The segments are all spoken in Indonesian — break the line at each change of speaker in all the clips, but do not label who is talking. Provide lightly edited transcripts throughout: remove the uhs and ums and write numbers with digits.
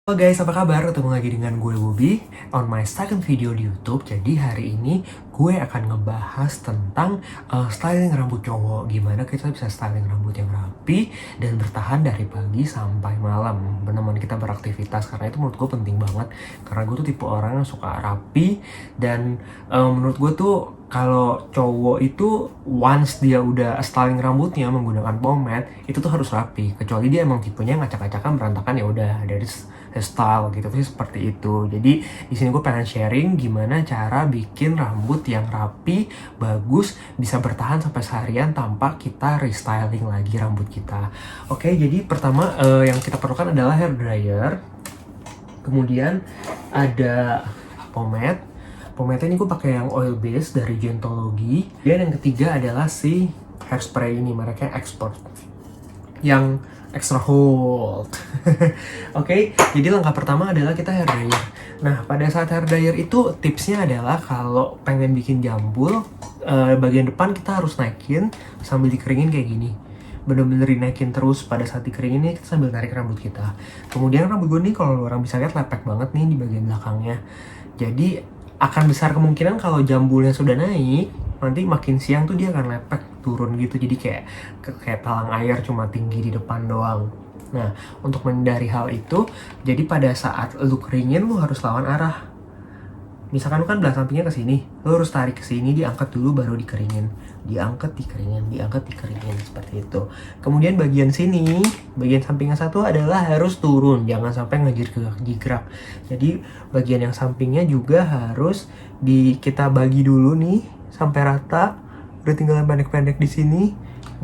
Halo guys, apa kabar? Ketemu lagi dengan gue Bobby on my second video di YouTube. Jadi hari ini gue akan ngebahas tentang styling rambut cowok. Gimana kita bisa styling rambut yang rapi dan bertahan dari pagi sampai malam menemani kita beraktivitas. Karena itu menurut gue penting banget. Karena gue tuh tipe orang yang suka rapi dan menurut gue tuh kalau cowok itu once dia udah styling rambutnya menggunakan pomade itu tuh harus rapi. Kecuali dia emang tipenya ngacak-ngacakan berantakan, ya udah dari style gitu sih, seperti itu. Jadi di sini gue pengen sharing gimana cara bikin rambut yang rapi, bagus, bisa bertahan sampai seharian tanpa kita restyling lagi rambut kita. Oke, jadi pertama yang kita perlukan adalah hair dryer. Kemudian ada pomade. Pomade ini gue pakai yang oil base dari Gentology. Dan yang ketiga adalah si hairspray ini, mereknya Expert yang extra hold. Oke, jadi langkah pertama adalah kita hair dryer. Nah, pada saat hair dryer itu tipsnya adalah kalau pengen bikin jambul, bagian depan kita harus naikin sambil dikeringin kayak gini. Bener-bener dinaikin terus pada saat dikeringin ini kita sambil narik rambut kita. Kemudian rambut gue nih kalau orang bisa lihat lepek banget nih di bagian belakangnya. Jadi akan besar kemungkinan kalau jambulnya sudah naik, nanti makin siang tuh dia akan lepek turun gitu, jadi kayak talang air cuma tinggi di depan doang. Nah, untuk menghindari hal itu, jadi pada saat lu keringin lu harus lawan arah. Misalkan lu kan belah sampingnya ke sini, lu harus tarik ke sini, diangkat dulu baru dikeringin. Diangkat, dikeringin, diangkat, dikeringin, seperti itu. Kemudian bagian sini, bagian sampingnya satu adalah harus turun, jangan sampai ngejigrak. Jadi bagian yang sampingnya juga harus kita bagi dulu nih sampai rata. Udah tinggal pendek-pendek di sini.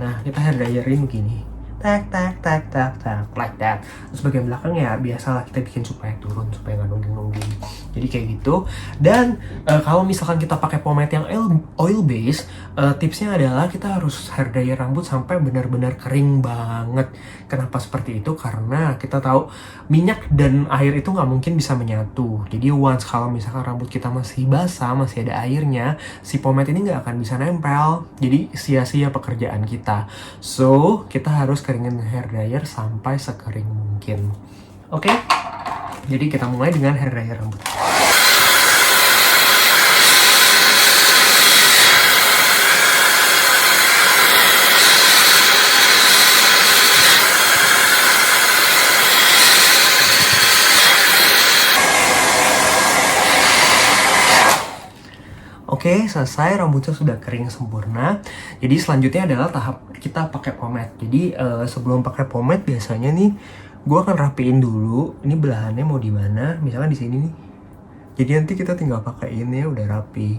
Nah, kita hair dryerin begini. Tak, like that. Terus bagian belakang ya biasalah kita bikin supaya turun, supaya nggak nungging-nungging. Jadi kayak gitu. Dan kalau misalkan kita pakai pomade yang oil base, tipsnya adalah kita harus hair dryer rambut sampai benar-benar kering banget. Kenapa seperti itu? Karena kita tahu minyak dan air itu nggak mungkin bisa menyatu. Jadi once kalau misalkan rambut kita masih basah, masih ada airnya, si pomade ini nggak akan bisa nempel. Jadi sia-sia pekerjaan kita. So, kita harus keringin hair dryer sampai sekering mungkin. Oke? Jadi kita mulai dengan hair dryer rambut. Oke, selesai, rambutnya sudah kering sempurna. Jadi selanjutnya adalah tahap kita pakai pomade. Jadi sebelum pakai pomade biasanya nih, gue akan rapiin dulu. Ini belahannya mau di mana? Misalkan di sini nih. Jadi nanti kita tinggal pakai ini ya, udah rapi.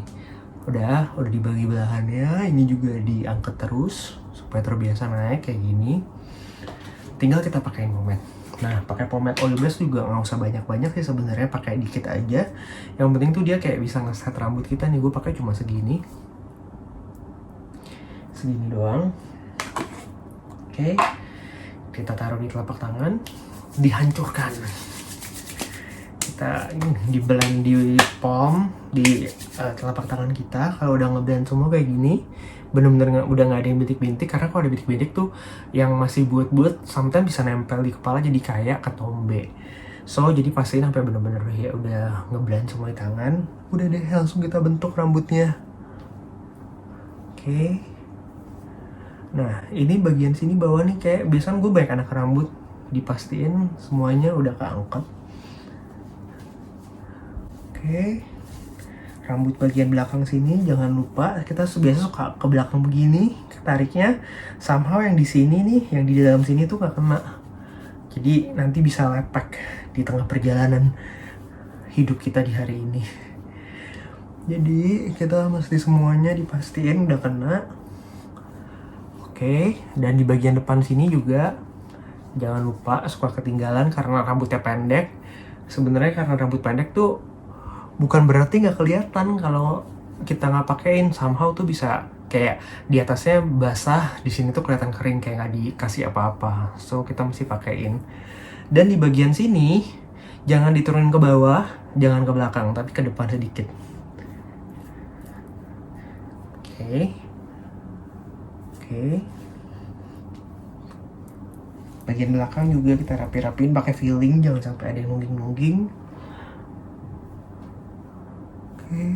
Udah dibagi belahannya. Ini juga diangkat terus supaya terbiasa naik kayak gini. Tinggal kita pakein pomade. Nah, pakai pomade oil base juga nggak usah banyak-banyak sih sebenarnya, pakai dikit aja. Yang penting tuh dia kayak bisa ngeset rambut kita nih. Gue pakai cuma segini doang. Oke, kita taruh di telapak tangan, dihancurkan. Kita di blend di palm, di telapak tangan kita. Kalau udah ngeblend semua kayak gini, bener-bener udah nggak ada yang bintik-bintik. Karena kalau ada bintik-bintik tuh yang masih buat-buat sometimes bisa nempel di kepala jadi kayak ketombe. So jadi pastiin sampai bener-bener ya udah ngeblend semua di tangan. Udah deh, langsung kita bentuk rambutnya. Oke. Nah, ini bagian sini bawah nih kayak biasanya gue banyak anak rambut, dipastiin semuanya udah keangkat. Oke. Rambut bagian belakang sini jangan lupa, kita biasa suka ke belakang begini tariknya, somehow yang di sini nih, yang di dalam sini tuh gak kena, jadi nanti bisa lepek di tengah perjalanan hidup kita di hari ini. Jadi kita mesti semuanya dipastiin udah kena. Oke, dan di bagian depan sini juga jangan lupa, suka ketinggalan karena rambutnya pendek. Sebenarnya karena rambut pendek tuh bukan berarti nggak kelihatan kalau kita nggak pakein, somehow tuh bisa kayak di atasnya basah, di sini tuh kelihatan kering kayak nggak dikasih apa-apa. So kita mesti pakein. Dan di bagian sini jangan diturunin ke bawah, jangan ke belakang, tapi ke depan sedikit. Oke. Bagian belakang juga kita rapi-rapiin pakai filling, jangan sampai ada yang nungging-nungging. Oke.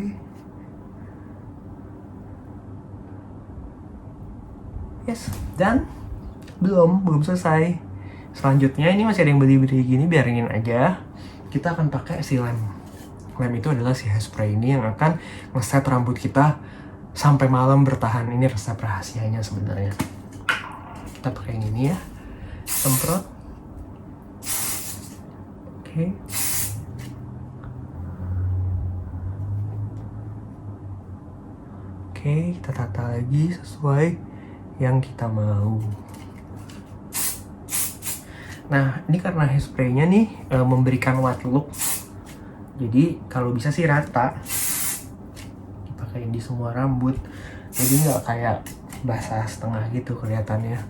Yes, dan belum selesai. Selanjutnya ini masih ada yang beli-beli gini, biarin aja. Kita akan pakai si lem. Lem itu adalah si hairspray ini yang akan ngeset rambut kita sampai malam bertahan. Ini resep rahasianya sebenarnya. Kita pakai yang ini ya. Semprot. Oke. Oke, kita tata lagi sesuai yang kita mau. Nah, ini karena hairspray-nya nih memberikan white look. Jadi kalau bisa sih rata. Dipakein di semua rambut. Jadi nggak kayak basah setengah gitu kelihatannya.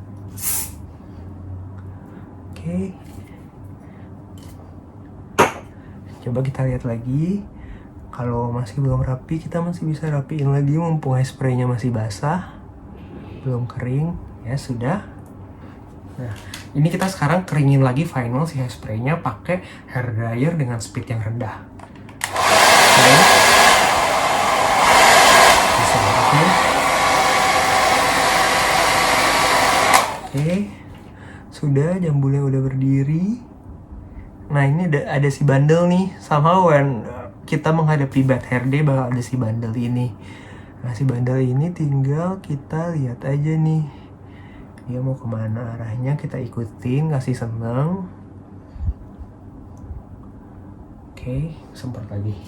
Oke. Coba kita lihat lagi. Kalau masih belum rapi, kita masih bisa rapiin lagi mumpung hairspray-nya masih basah. Belum kering. Ya sudah. Nah, ini kita sekarang keringin lagi final si hairspray-nya pakai hair dryer dengan speed yang rendah. Oke. Sudah, jambulnya udah berdiri. Nah, ini ada si bandel nih. Somehow when kita menghadapi bad hair day bakal ada si bandel ini. Nah, si bandel ini tinggal kita lihat aja nih. Dia mau kemana arahnya, kita ikutin, kasih seneng. Oke, semprot lagi.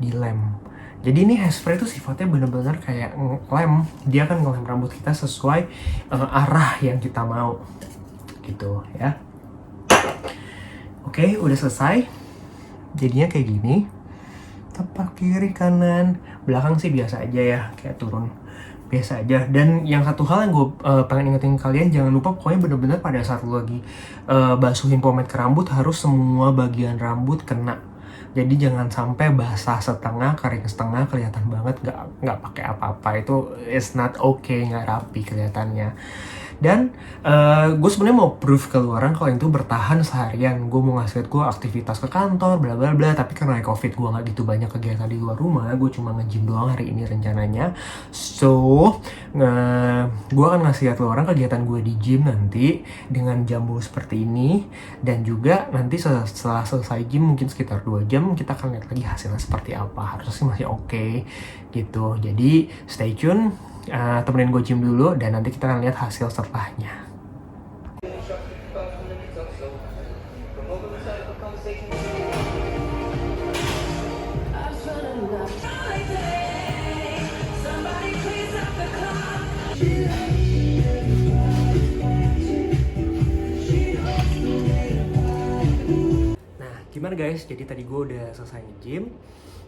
Dilem. Jadi ini hairspray itu sifatnya benar-benar kayak ngelem. Dia akan ngelem rambut kita sesuai arah yang kita mau. Gitu ya. Oke, udah selesai. Jadinya kayak gini. Tepak kiri kanan. Belakang sih biasa aja ya, kayak turun. Biasa aja. Dan yang satu hal yang gue pengen ingetin kalian, jangan lupa pokoknya bener-bener pada saat lo lagi basuhin pomade ke rambut, harus semua bagian rambut kena. Jadi jangan sampai basah setengah, kering setengah, kelihatan banget nggak pakai apa-apa. Itu is not okay, nggak rapi kelihatannya. Dan gue sebenarnya mau proof ke luaran kalau itu bertahan seharian. Gue mau ngasih liat gue aktivitas ke kantor, bla bla bla. Tapi karena COVID gue nggak gitu banyak kegiatan di luar rumah. Gue cuma nge-gym doang hari ini rencananya. So, gue akan ngasih liat luaran kegiatan gue di gym nanti dengan jambul seperti ini. Dan juga nanti setelah selesai gym mungkin sekitar 2 jam kita akan lihat lagi hasilnya seperti apa. Harusnya sih masih oke gitu. Jadi stay tune. Temenin gue gym dulu dan nanti kita akan lihat hasil setelahnya. Nah, gimana guys? Jadi tadi gue udah selesai nge-gym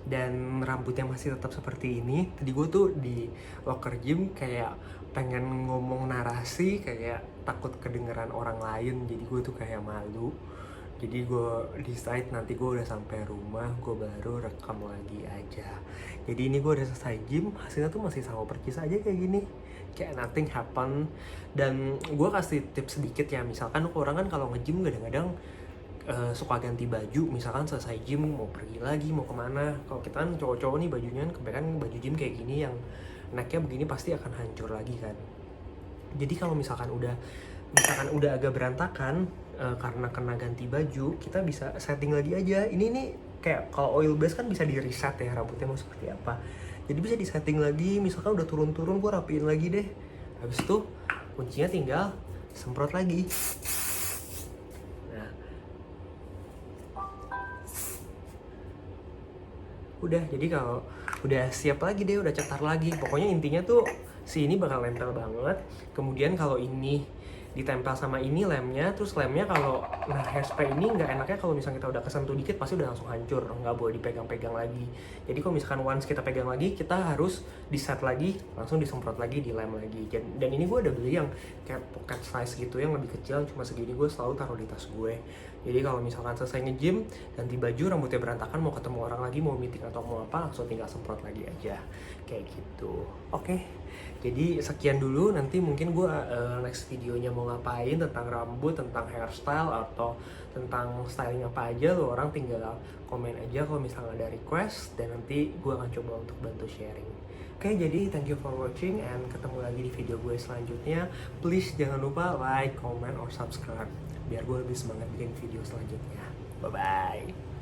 dan rambutnya masih tetap seperti ini. Tadi gue tuh di locker gym kayak pengen ngomong narasi, kayak takut kedengeran orang lain, jadi gue tuh kayak malu. Jadi gue decide nanti gue udah sampai rumah, gue baru rekam lagi aja. Jadi ini gue udah selesai gym, hasilnya tuh masih sama percis aja kayak gini, kayak nothing happen. Dan gue kasih tips sedikit ya, misalkan orang kan kalau nge-gym kadang-kadang suka ganti baju, misalkan selesai gym mau pergi lagi, mau kemana. Kalau kita kan cowok-cowok nih bajunya kan kebanyakan baju gym kayak gini yang necknya begini pasti akan hancur lagi kan. Jadi kalau misalkan udah agak berantakan karena kena ganti baju, kita bisa setting lagi aja. Ini nih kayak kalau oil base kan bisa di reset ya rambutnya mau seperti apa. Jadi bisa di setting lagi, misalkan udah turun-turun gue rapiin lagi deh. Habis itu kuncinya tinggal semprot lagi. Udah, jadi kalau udah siap lagi deh, udah cetar lagi. Pokoknya intinya tuh si ini bakal nempel banget. Kemudian kalau ini ditempel sama ini lemnya, terus lemnya kalau hairspray ini nggak enaknya kalau misalnya kita udah kesentuh dikit pasti udah langsung hancur, nggak boleh dipegang-pegang lagi. Jadi kalau misalkan once kita pegang lagi, kita harus di set lagi, langsung disemprot lagi, di lem lagi. Dan ini gue udah beli yang kayak pocket size gitu, yang lebih kecil, cuma segini. Gue selalu taruh di tas gue. Jadi kalau misalkan selesai nge-gym, ganti baju, rambutnya berantakan, mau ketemu orang lagi, mau meeting atau mau apa, langsung tinggal semprot lagi aja. Kayak gitu. Oke. Jadi sekian dulu, nanti mungkin gue next videonya mau ngapain tentang rambut, tentang hairstyle, atau tentang styling apa aja, lo orang tinggal komen aja kalau misalnya ada request, dan nanti gue akan coba untuk bantu sharing. Oke, jadi thank you for watching, and ketemu lagi di video gue selanjutnya. Please jangan lupa like, comment, or subscribe biar gue lebih semangat bikin video selanjutnya. Bye-bye.